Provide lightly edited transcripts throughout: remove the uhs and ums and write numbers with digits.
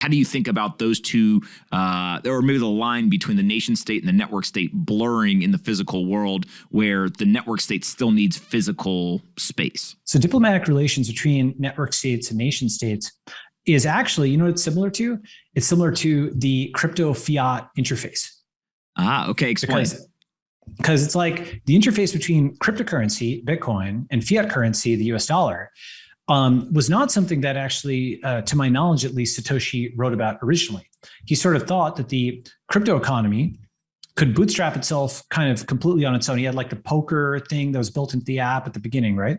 How do you think about those two, or maybe the line between the nation state and the network state blurring in the physical world, where the network state still needs physical space? So diplomatic relations between network states and nation states is actually, you know what it's similar to? It's similar to the crypto fiat interface. Okay. Explain. Because it's like the interface between cryptocurrency, Bitcoin, and fiat currency, the US dollar, was not something that actually, to my knowledge, at least, Satoshi wrote about originally. He sort of thought that the crypto economy could bootstrap itself kind of completely on its own. He had like the poker thing that was built into the app at the beginning, right?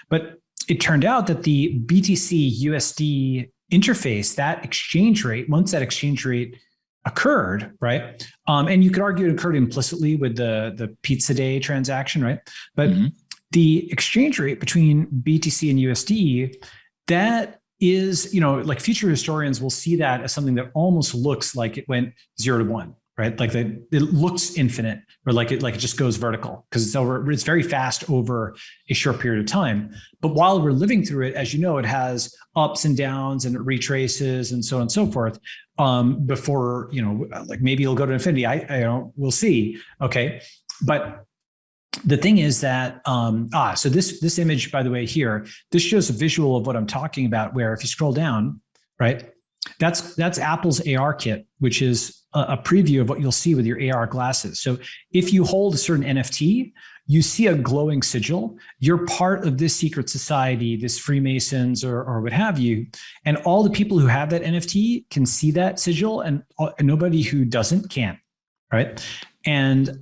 But it turned out that the BTC USD interface, that exchange rate, once that exchange rate occurred, right? And you could argue it occurred implicitly with the Pizza Day transaction, right? But the exchange rate between BTC and USD, that is, like future historians will see that as something that almost looks like it went 0 to 1, right? Like it looks infinite, or like it just goes vertical, because it's very fast over a short period of time. But while we're living through it, as you know, it has ups and downs, and it retraces and so on and so forth. Before, like maybe it'll go to infinity. We'll see. Okay. But the thing is that, so this image, by the way, here, this shows a visual of what I'm talking about, where if you scroll down, right, that's Apple's AR kit, which is a preview of what you'll see with your AR glasses. So if you hold a certain NFT, you see a glowing sigil. You're part of this secret society, this Freemasons or what have you. And all the people who have that NFT can see that sigil, and nobody who doesn't can, right? And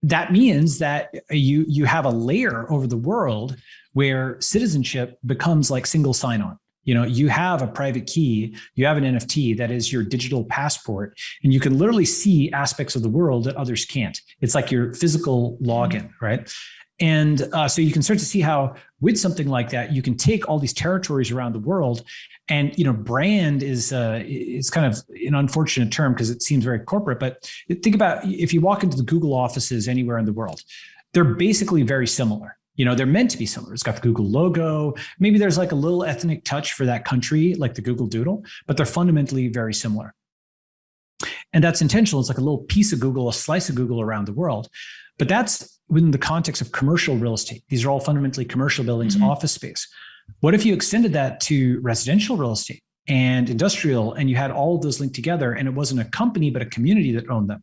that means that you have a layer over the world where citizenship becomes like single sign-on. You have a private key, you have an NFT that is your digital passport, and you can literally see aspects of the world that others can't. It's like your physical login, right? And so you can start to see how with something like that, you can take all these territories around the world. And brand is kind of an unfortunate term because it seems very corporate. But think about if you walk into the Google offices anywhere in the world, they're basically very similar. They're meant to be similar. It's got the Google logo. Maybe there's like a little ethnic touch for that country, like the Google Doodle, but they're fundamentally very similar. And that's intentional. It's like a little piece of Google, a slice of Google around the world. But that's within the context of commercial real estate. These are all fundamentally commercial buildings, office space. What if you extended that to residential real estate and industrial, and you had all of those linked together, and it wasn't a company, but a community that owned them,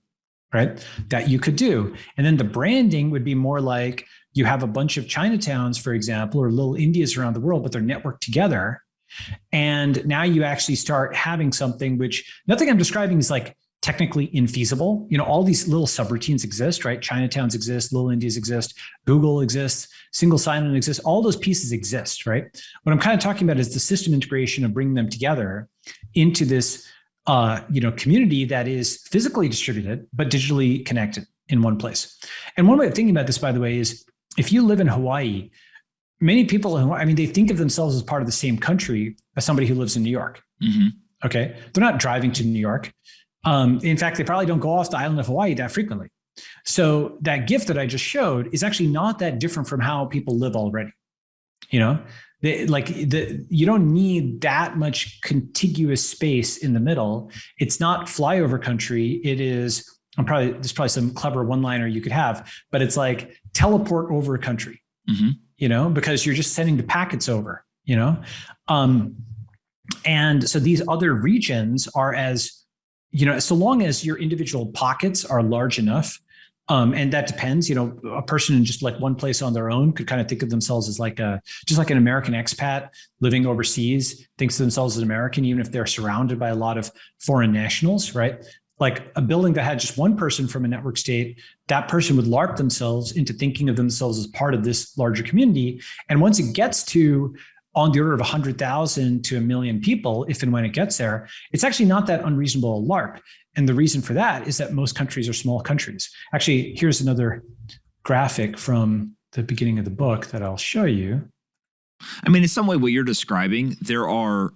right? That you could do. And then the branding would be more like you have a bunch of Chinatowns, for example, or little Indias around the world, but they're networked together. And now you actually start having something which nothing I'm describing is like technically infeasible. All these little subroutines exist, right? Chinatowns exist, little Indias exist, Google exists, single sign-on exists, all those pieces exist, right? What I'm kind of talking about is the system integration of bringing them together into this community that is physically distributed, but digitally connected in one place. And one way of thinking about this, by the way, is if you live in Hawaii, many people, they think of themselves as part of the same country as somebody who lives in New York. Okay. They're not driving to New York. In fact, they probably don't go off the island of Hawaii that frequently. So that gift that I just showed is actually not that different from how people live already. You don't need that much contiguous space in the middle. It's not flyover country. It is, there's probably some clever one-liner you could have, but it's like teleport over a country, because you're just sending the packets over, and so these other regions are as, so long as your individual pockets are large enough, and that depends, a person in just like one place on their own could kind of think of themselves as just like an American expat living overseas thinks of themselves as American, even if they're surrounded by a lot of foreign nationals, right? Like a building that had just one person from a network state, that person would LARP themselves into thinking of themselves as part of this larger community. And once it gets to on the order of 100,000 to 1 million people, if and when it gets there, it's actually not that unreasonable a LARP. And the reason for that is that most countries are small countries. Actually, here's another graphic from the beginning of the book that I'll show you. In some way, what you're describing, there are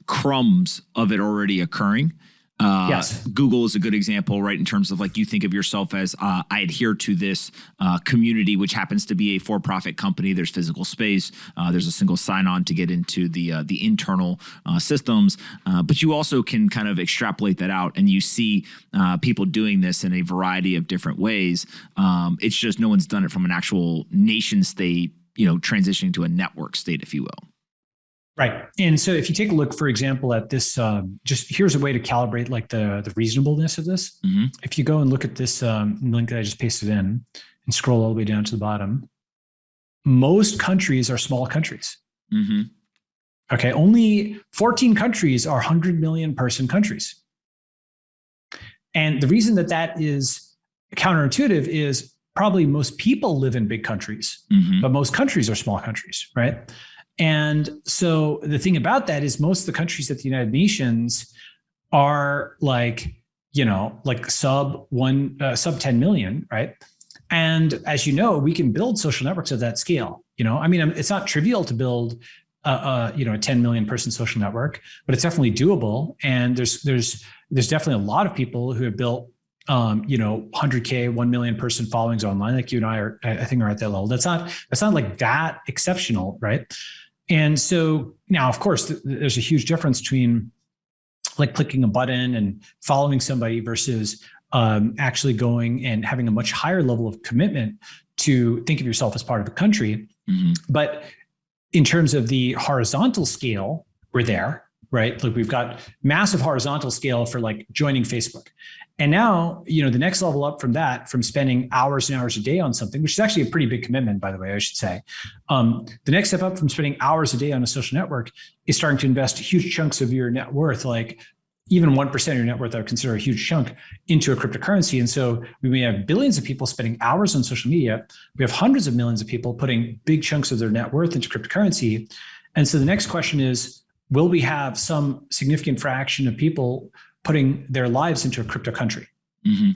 crumbs of it already occurring. Yes. Google is a good example, right? In terms of like, you think of yourself as, I adhere to this community, which happens to be a for-profit company. There's physical space. There's a single sign-on to get into the internal systems. But you also can kind of extrapolate that out, and you see people doing this in a variety of different ways. It's just no one's done it from an actual nation state, transitioning to a network state, if you will. Right. And so if you take a look, for example, at this, just here's a way to calibrate like the reasonableness of this. Mm-hmm. If you go and look at this link that I just pasted in and scroll all the way down to the bottom, most countries are small countries. Mm-hmm. Okay. Only 14 countries are 100 million person countries. And the reason that is counterintuitive is probably most people live in big countries, Mm-hmm. but most countries are small countries, right? And so the thing about that is most of the countries at the United Nations are like, sub 10 million, right? And as you know, we can build social networks of that scale. It's not trivial to build a 10 million person social network, but it's definitely doable. And there's definitely a lot of people who have built 100K, 1 million person followings online, like you and I are at that level. That's not like that exceptional, right? And so now, of course, there's a huge difference between like clicking a button and following somebody versus actually going and having a much higher level of commitment to think of yourself as part of the country. Mm-hmm. But in terms of the horizontal scale, we're there, right? Like we've got massive horizontal scale for like joining Facebook. And now, the next level up from that, from spending hours and hours a day on something, which is actually a pretty big commitment, by the way, I should say. The next step up from spending hours a day on a social network is starting to invest huge chunks of your net worth, like even 1% of your net worth, I would consider a huge chunk, into a cryptocurrency. And so we may have billions of people spending hours on social media. We have hundreds of millions of people putting big chunks of their net worth into cryptocurrency. And so the next question is, will we have some significant fraction of people putting their lives into a crypto country? Mm-hmm.